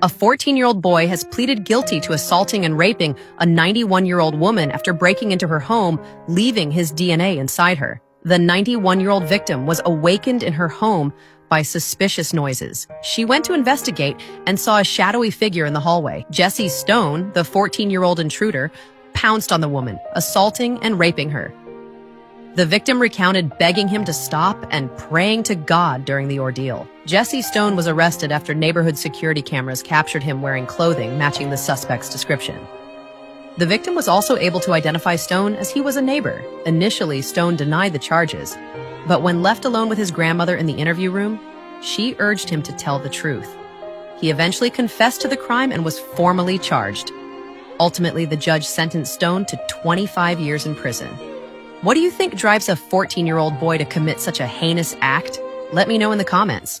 A 14-year-old boy has pleaded guilty to assaulting and raping a 91-year-old woman after breaking into her home, leaving his DNA inside her. The 91-year-old victim was awakened in her home by suspicious noises. She went to investigate and saw a shadowy figure in the hallway. Jesse Stone, the 14-year-old intruder, pounced on the woman, assaulting and raping her. The victim recounted begging him to stop and praying to God during the ordeal. Jesse Stone was arrested after neighborhood security cameras captured him wearing clothing matching the suspect's description. The victim was also able to identify Stone as he was a neighbor. Initially, Stone denied the charges, but when left alone with his grandmother in the interview room, she urged him to tell the truth. He eventually confessed to the crime and was formally charged. Ultimately, the judge sentenced Stone to 25 years in prison. What do you think drives a 14-year-old boy to commit such a heinous act? Let me know in the comments.